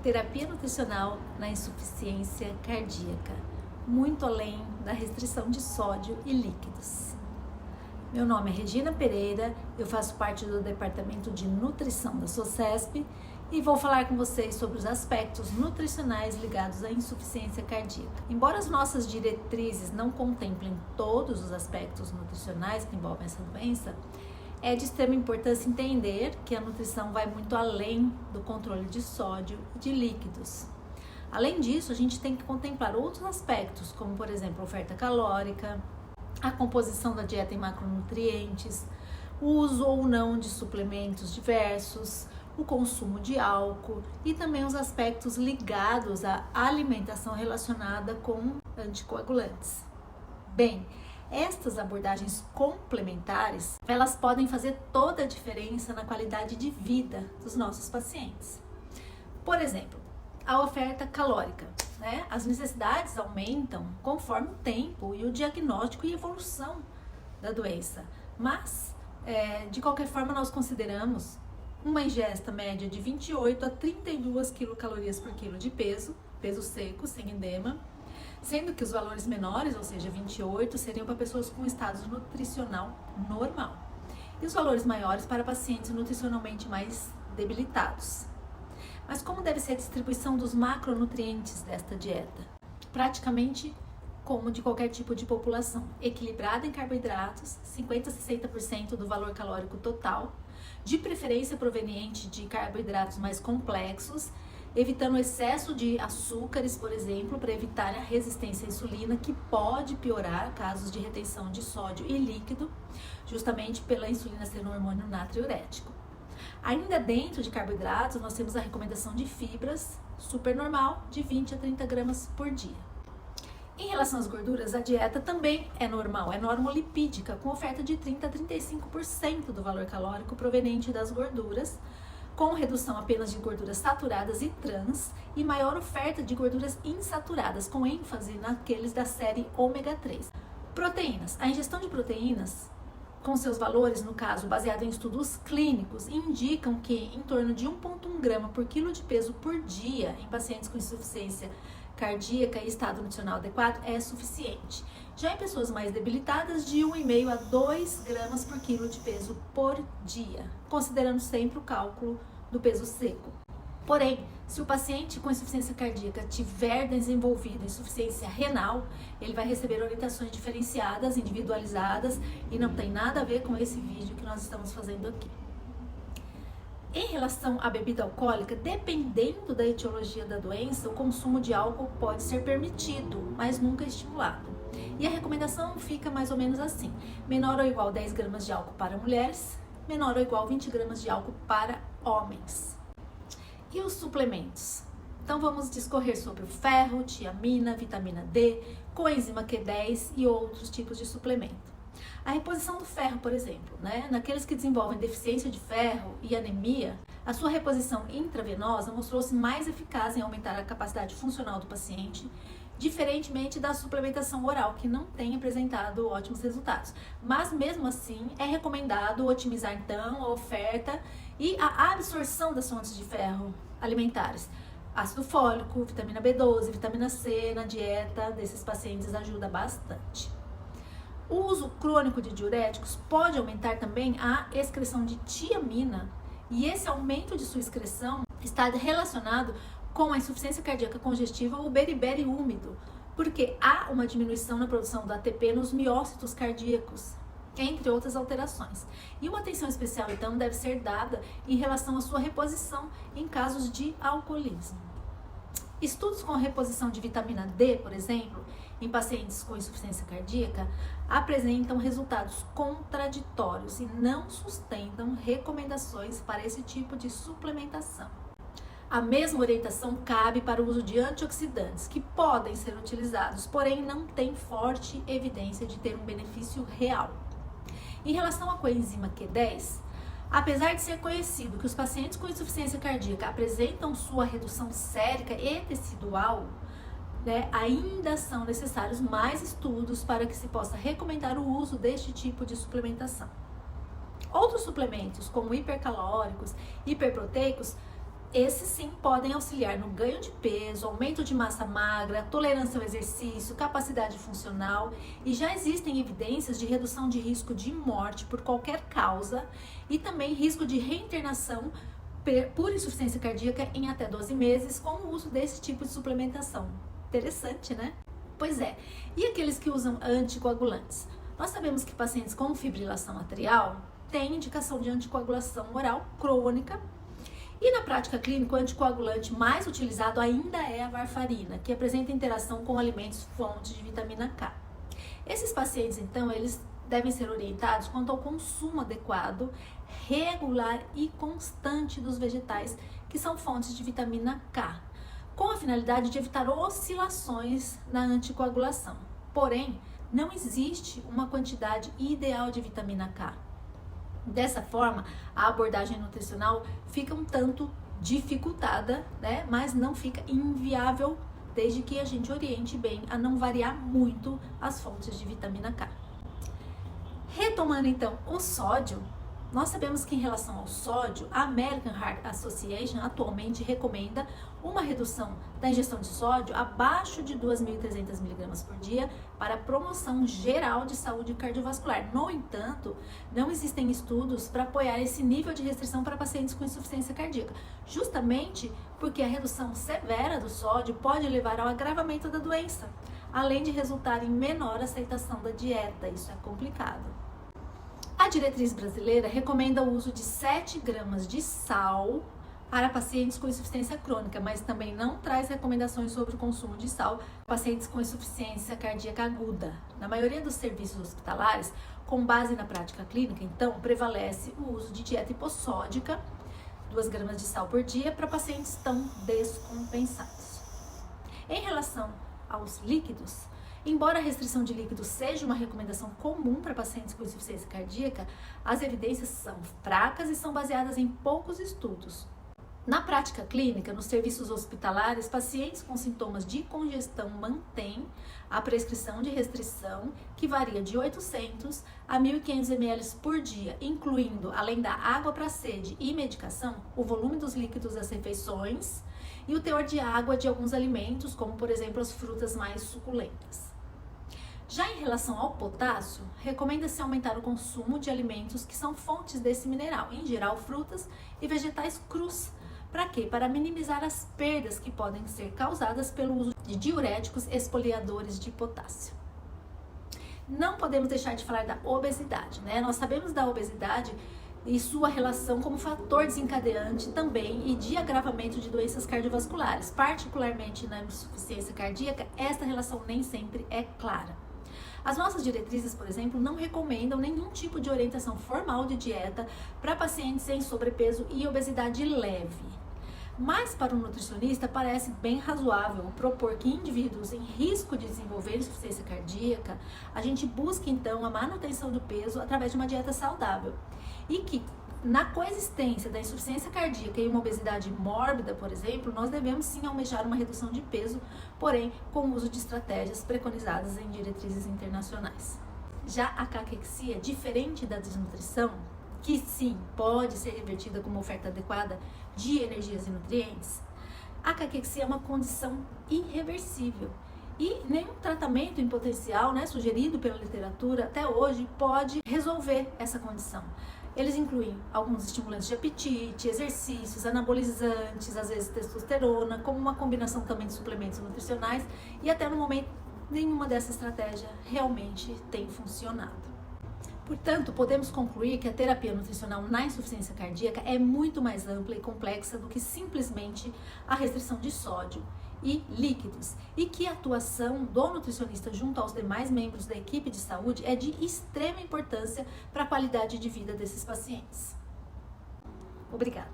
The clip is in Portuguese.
Terapia nutricional na insuficiência cardíaca, muito além da restrição de sódio e líquidos. Meu nome é Regina Pereira, eu faço parte do Departamento de Nutrição da SOCESP e vou falar com vocês sobre os aspectos nutricionais ligados à insuficiência cardíaca. Embora as nossas diretrizes não contemplem todos os aspectos nutricionais que envolvem essa doença, é de extrema importância entender que a nutrição vai muito além do controle de sódio e de líquidos. Além disso, a gente tem que contemplar outros aspectos, como por exemplo a oferta calórica, a composição da dieta em macronutrientes, o uso ou não de suplementos diversos, o consumo de álcool e também os aspectos ligados à alimentação relacionada com anticoagulantes. Bem, estas abordagens complementares, elas podem fazer toda a diferença na qualidade de vida dos nossos pacientes. Por exemplo, a oferta calórica, né? As necessidades aumentam conforme o tempo e o diagnóstico e evolução da doença, mas de qualquer forma nós consideramos uma ingesta média de 28 a 32 quilocalorias por quilo de peso seco, sem edema, sendo que os valores menores, ou seja, 28, seriam para pessoas com estado nutricional normal, e os valores maiores para pacientes nutricionalmente mais debilitados. Mas como deve ser a distribuição dos macronutrientes desta dieta? Praticamente como de qualquer tipo de população, equilibrada em carboidratos, 50 a 60% do valor calórico total, de preferência proveniente de carboidratos mais complexos, evitando o excesso de açúcares, por exemplo, para evitar a resistência à insulina, que pode piorar casos de retenção de sódio e líquido, justamente pela insulina ser um hormônio natriurético. Ainda dentro de carboidratos, nós temos a recomendação de fibras, super normal, de 20 a 30 gramas por dia. Em relação às gorduras, a dieta também é normal, é normolipídica, com oferta de 30 a 35% do valor calórico proveniente das gorduras, com redução apenas de gorduras saturadas e trans e maior oferta de gorduras insaturadas, com ênfase naqueles da série ômega 3. Proteínas. A ingestão de proteínas, com seus valores, no caso, baseado em estudos clínicos, indicam que em torno de 1,1 grama por quilo de peso por dia em pacientes com insuficiência cardíaca e estado nutricional adequado é suficiente. Já em pessoas mais debilitadas, de 1,5 a 2 gramas por quilo de peso por dia, considerando sempre o cálculo do peso seco. Porém, se o paciente com insuficiência cardíaca tiver desenvolvido insuficiência renal, ele vai receber orientações diferenciadas, individualizadas, e não tem nada a ver com esse vídeo que nós estamos fazendo aqui. Em relação à bebida alcoólica, dependendo da etiologia da doença, o consumo de álcool pode ser permitido, mas nunca estimulado. E a recomendação fica mais ou menos assim: menor ou igual a 10 gramas de álcool para mulheres, menor ou igual a 20 gramas de álcool para homens. E os suplementos? Então vamos discorrer sobre o ferro, tiamina, vitamina D, coenzima Q10 e outros tipos de suplemento. A reposição do ferro, por exemplo, naqueles que desenvolvem deficiência de ferro e anemia, a sua reposição intravenosa mostrou-se mais eficaz em aumentar a capacidade funcional do paciente, diferentemente da suplementação oral, que não tem apresentado ótimos resultados. Mas mesmo assim, é recomendado otimizar então a oferta e a absorção das fontes de ferro alimentares. Ácido fólico, vitamina B12, vitamina C na dieta desses pacientes ajuda bastante. O uso crônico de diuréticos pode aumentar também a excreção de tiamina, e esse aumento de sua excreção está relacionado com a insuficiência cardíaca congestiva ou beriberi úmido, porque há uma diminuição na produção do ATP nos miócitos cardíacos, entre outras alterações. E uma atenção especial, então, deve ser dada em relação à sua reposição em casos de alcoolismo. Estudos com reposição de vitamina D, por exemplo, em pacientes com insuficiência cardíaca, apresentam resultados contraditórios e não sustentam recomendações para esse tipo de suplementação. A mesma orientação cabe para o uso de antioxidantes, que podem ser utilizados, porém não tem forte evidência de ter um benefício real. Em relação à coenzima Q10, apesar de ser conhecido que os pacientes com insuficiência cardíaca apresentam sua redução sérica e tecidual, ainda são necessários mais estudos para que se possa recomendar o uso deste tipo de suplementação. Outros suplementos, como hipercalóricos, hiperproteicos, Esses sim podem auxiliar no ganho de peso, aumento de massa magra, tolerância ao exercício, capacidade funcional, e já existem evidências de redução de risco de morte por qualquer causa e também risco de reinternação por insuficiência cardíaca em até 12 meses com o uso desse tipo de suplementação. Interessante, né? Pois é. E aqueles que usam anticoagulantes? Nós sabemos que pacientes com fibrilação atrial têm indicação de anticoagulação oral crônica. E na prática clínica, o anticoagulante mais utilizado ainda é a varfarina, que apresenta interação com alimentos fontes de vitamina K. Esses pacientes, então, eles devem ser orientados quanto ao consumo adequado, regular e constante dos vegetais, que são fontes de vitamina K, com a finalidade de evitar oscilações na anticoagulação. Porém, não existe uma quantidade ideal de vitamina K. Dessa forma, a abordagem nutricional fica um tanto dificultada, né? Mas não fica inviável, desde que a gente oriente bem a não variar muito as fontes de vitamina K. Retomando então o sódio, nós sabemos que em relação ao sódio, a American Heart Association atualmente recomenda uma redução da ingestão de sódio abaixo de 2.300 mg por dia para promoção geral de saúde cardiovascular. No entanto, não existem estudos para apoiar esse nível de restrição para pacientes com insuficiência cardíaca, justamente porque a redução severa do sódio pode levar ao agravamento da doença, além de resultar em menor aceitação da dieta. Isso é complicado. A diretriz brasileira recomenda o uso de 7 gramas de sal para pacientes com insuficiência crônica, mas também não traz recomendações sobre o consumo de sal para pacientes com insuficiência cardíaca aguda. Na maioria dos serviços hospitalares, com base na prática clínica, então, prevalece o uso de dieta hipossódica, 2 gramas de sal por dia, para pacientes tão descompensados. Em relação aos líquidos, embora a restrição de líquidos seja uma recomendação comum para pacientes com insuficiência cardíaca, as evidências são fracas e são baseadas em poucos estudos. Na prática clínica, nos serviços hospitalares, pacientes com sintomas de congestão mantêm a prescrição de restrição, que varia de 800 a 1.500 ml por dia, incluindo, além da água para sede e medicação, o volume dos líquidos das refeições e o teor de água de alguns alimentos, como por exemplo as frutas mais suculentas. Já em relação ao potássio, recomenda-se aumentar o consumo de alimentos que são fontes desse mineral, em geral frutas e vegetais crus. Para quê? Para minimizar as perdas que podem ser causadas pelo uso de diuréticos exfoliadores de potássio. Não podemos deixar de falar da obesidade, né? Nós sabemos da obesidade e sua relação como fator desencadeante também e de agravamento de doenças cardiovasculares. Particularmente na insuficiência cardíaca, esta relação nem sempre é clara. As nossas diretrizes, por exemplo, não recomendam nenhum tipo de orientação formal de dieta para pacientes em sobrepeso e obesidade leve. Mas para o nutricionista parece bem razoável propor que indivíduos em risco de desenvolver insuficiência cardíaca, a gente busque então a manutenção do peso através de uma dieta saudável. E que na coexistência da insuficiência cardíaca e uma obesidade mórbida, por exemplo, nós devemos sim almejar uma redução de peso, porém com o uso de estratégias preconizadas em diretrizes internacionais. Já a caquexia, diferente da desnutrição, que sim pode ser revertida com uma oferta adequada de energias e nutrientes, a caquexia é uma condição irreversível e nenhum tratamento em potencial, sugerido pela literatura até hoje pode resolver essa condição. Eles incluem alguns estimulantes de apetite, exercícios, anabolizantes, às vezes testosterona, como uma combinação também de suplementos nutricionais, e até no momento nenhuma dessa estratégia realmente tem funcionado. Portanto, podemos concluir que a terapia nutricional na insuficiência cardíaca é muito mais ampla e complexa do que simplesmente a restrição de sódio e líquidos, e que a atuação do nutricionista junto aos demais membros da equipe de saúde é de extrema importância para a qualidade de vida desses pacientes. Obrigada!